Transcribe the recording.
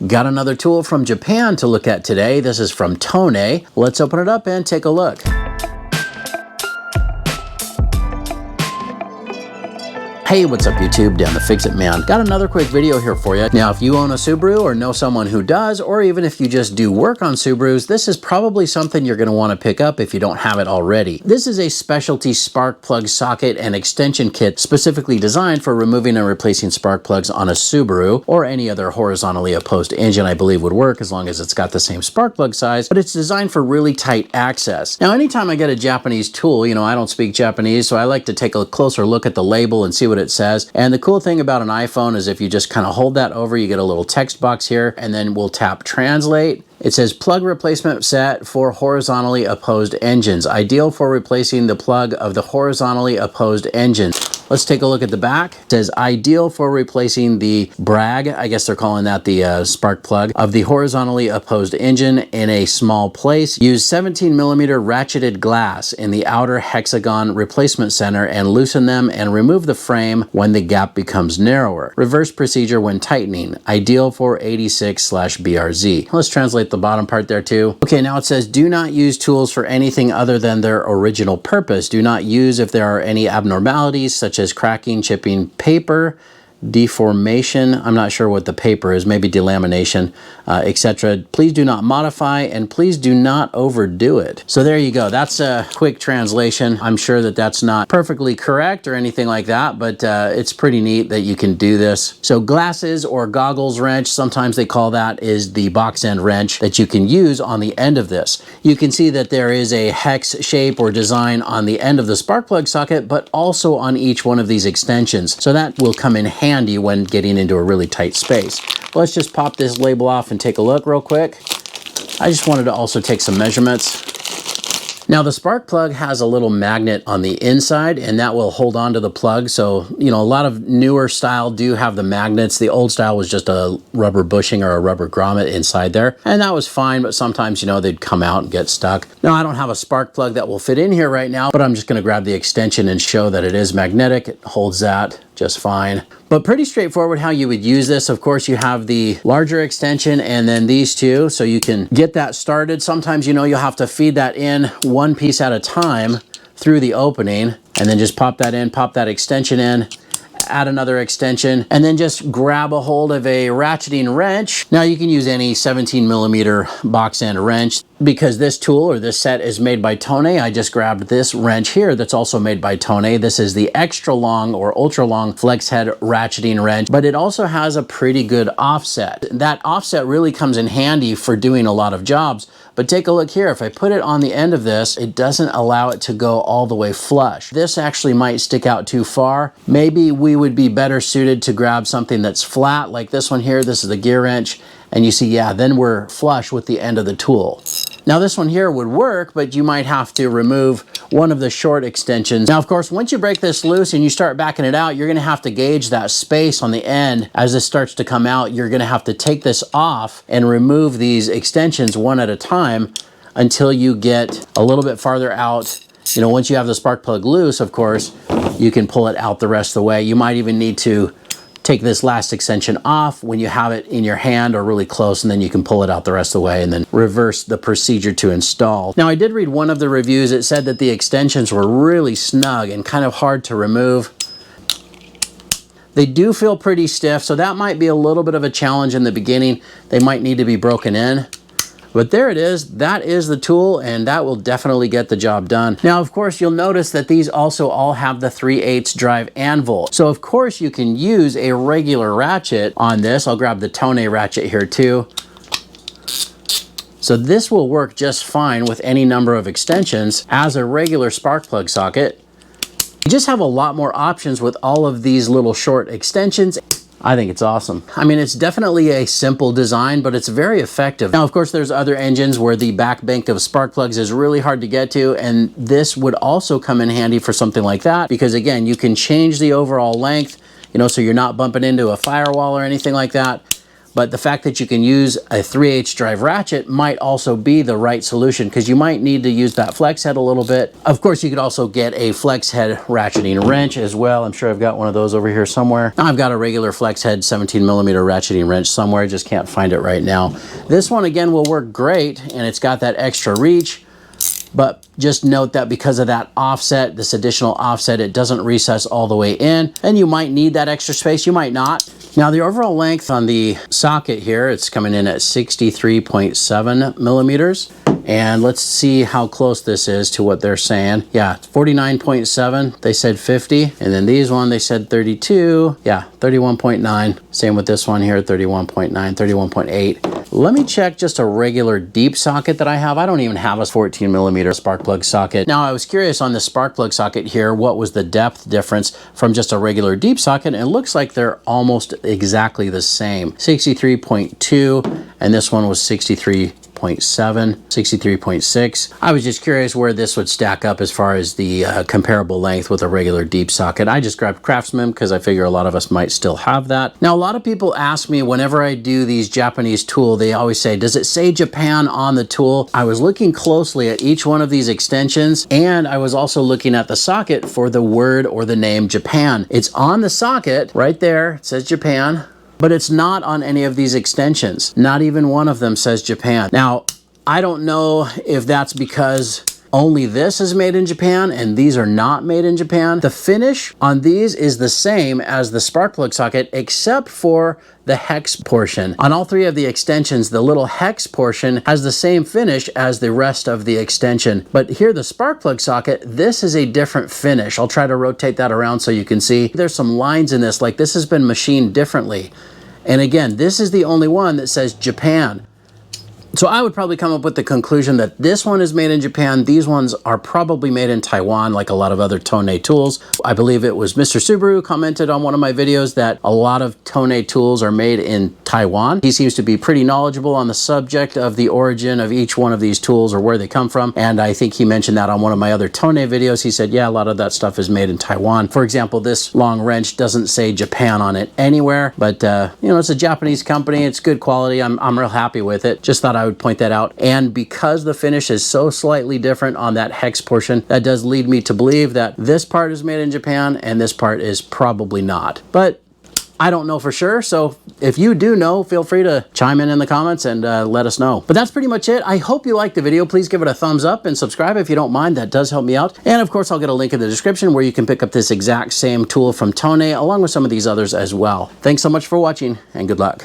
Got another tool from Japan to look at today. This is from Tone. Let's open it up and take a look. Hey, what's up YouTube? Dan the Fix-It Man. Got another quick video here for you. Now, if you own a Subaru or know someone who does, or even if you just do work on Subarus, this is probably something you're going to want to pick up if you don't have it already. This is a specialty spark plug socket and extension kit specifically designed for removing and replacing spark plugs on a Subaru or any other horizontally opposed engine. I believe would work as long as it's got the same spark plug size, but it's designed for really tight access. Now, anytime I get a Japanese tool, you know, I don't speak Japanese, so I like to take a closer look at the label and see what it says. And the cool thing about an iPhone is if you just kind of hold that over, you get a little text box here, and then we'll tap translate. It says plug replacement set for horizontally opposed engines, ideal for replacing the plug of the horizontally opposed engine. Let's take a look at the back. It says ideal for replacing the brag, I guess they're calling that the spark plug, of the horizontally opposed engine in a small place. Use 17mm ratcheted glass in the outer hexagon replacement center and loosen them and remove the frame when the gap becomes narrower. Reverse procedure when tightening, ideal for 86/BRZ. Let's translate the bottom part there too. Okay, now it says do not use tools for anything other than their original purpose. Do not use if there are any abnormalities such as cracking, chipping paper, deformation, I'm not sure what the paper is, maybe delamination, etc. Please do not modify, and please do not overdo it. So there you go. That's a quick translation. I'm sure that that's not perfectly correct or anything like that, but it's pretty neat that you can do this. So glasses or goggles wrench, sometimes they call that, is the box end wrench that you can use on the end of this. You can see that there is a hex shape or design on the end of the spark plug socket, but also on each one of these extensions. So that will come in handy when getting into a really tight space. Let's just pop this label off and take a look real quick. I just wanted to also take some measurements. Now the spark plug has a little magnet on the inside, and that will hold on to the plug. So, you know, a lot of newer style do have the magnets. The old style was just a rubber bushing or a rubber grommet inside there, and that was fine, but sometimes, you know, they'd come out and get stuck. Now I don't have a spark plug that will fit in here right now, but I'm just going to grab the extension and show that it is magnetic. It holds that just fine. But pretty straightforward how you would use this. Of course, you have the larger extension and then these two, so you can get that started. Sometimes, you know, you'll have to feed that in one piece at a time through the opening, and then just pop that in, pop that extension in, add another extension, and then just grab a hold of a ratcheting wrench. Now you can use any 17mm box end wrench. Because this tool or this set is made by Tone, I just grabbed this wrench here that's also made by Tone. This is the extra long or ultra long flex head ratcheting wrench, but it also has a pretty good offset. That offset really comes in handy for doing a lot of jobs. But take a look here. If I put it on the end of this, it doesn't allow it to go all the way flush. This actually might stick out too far. Maybe we would be better suited to grab something that's flat like this one here. This is the gear wrench. And you see, yeah, then we're flush with the end of the tool. Now this one here would work, but you might have to remove one of the short extensions. Now, of course, once you break this loose and you start backing it out, you're gonna have to gauge that space on the end. As this starts to come out, you're gonna have to take this off and remove these extensions one at a time until you get a little bit farther out. You know, once you have the spark plug loose, of course, you can pull it out the rest of the way. You might even need to take this last extension off when you have it in your hand or really close, and then you can pull it out the rest of the way and then reverse the procedure to install. Now, I did read one of the reviews. It said that the extensions were really snug and kind of hard to remove. They do feel pretty stiff, so that might be a little bit of a challenge in the beginning. They might need to be broken in. But there it is. That is the tool, and that will definitely get the job done. Now, of course, you'll notice that these also all have the 3/8 drive anvil. So, of course, you can use a regular ratchet on this. I'll grab the Tone ratchet here too. So this will work just fine with any number of extensions as a regular spark plug socket. You just have a lot more options with all of these little short extensions. I think it's awesome. I mean, it's definitely a simple design, but it's very effective. Now, of course, there's other engines where the back bank of spark plugs is really hard to get to, and this would also come in handy for something like that, because again, you can change the overall length, you know, so you're not bumping into a firewall or anything like that. but the fact that you can use a 3/8 drive ratchet might also be the right solution, because you might need to use that flex head a little bit. Of course, you could also get a flex head ratcheting wrench as well. I'm sure I've got one of those over here somewhere. I've got a regular flex head 17mm ratcheting wrench somewhere. I just can't find it right now. This one again will work great, and it's got that extra reach. But just note that because of that offset, this additional offset, it doesn't recess all the way in, and you might need that extra space, you might not. Now the overall length on the socket here, it's coming in at 63.7 millimeters. And let's see how close this is to what they're saying. Yeah, 49.7, they said 50. And then these one, they said 32. Yeah, 31.9. Same with this one here, 31.9, 31.8. Let me check just a regular deep socket that I have. I don't even have a 14mm spark plug socket. Now I was curious on the spark plug socket here, what was the depth difference from just a regular deep socket? And it looks like they're almost exactly the same. 63.2, and this one was 63.7, 63.6. I was just curious where this would stack up as far as the comparable length with a regular deep socket. I just grabbed Craftsman because I figure a lot of us might still have that. Now, a lot of people ask me whenever I do these Japanese tool, they always say, does it say Japan on the tool? I was looking closely at each one of these extensions, and I was also looking at the socket for the word or the name Japan. It's on the socket right there. It says Japan. But it's not on any of these extensions. Not even one of them says Japan. Now, I don't know if that's because only this is made in Japan and these are not made in Japan. The finish on these is the same as the spark plug socket, except for the hex portion. On all three of the extensions, the little hex portion has the same finish as the rest of the extension. But here, the spark plug socket, this is a different finish. I'll try to rotate that around so you can see. There's some lines in this, like this has been machined differently. And again, this is the only one that says Japan. So I would probably come up with the conclusion that this one is made in Japan. These ones are probably made in Taiwan, like a lot of other Tone tools. I believe it was Mr. Subaru commented on one of my videos that a lot of Tone tools are made in Taiwan. He seems to be pretty knowledgeable on the subject of the origin of each one of these tools or where they come from. And I think he mentioned that on one of my other Tone videos. He said, yeah, a lot of that stuff is made in Taiwan. For example, this long wrench doesn't say Japan on it anywhere, but you know, it's a Japanese company. It's good quality. I'm real happy with it. Just thought I would point that out. And because the finish is so slightly different on that hex portion, that does lead me to believe that this part is made in Japan and this part is probably not. But I don't know for sure, so if you do know, feel free to chime in the comments and let us know. But that's pretty much it. I hope you liked the video. Please give it a thumbs up and subscribe if you don't mind. That does help me out. And of course, I'll get a link in the description where you can pick up this exact same tool from Tone, along with some of these others as well. Thanks so much for watching, and good luck.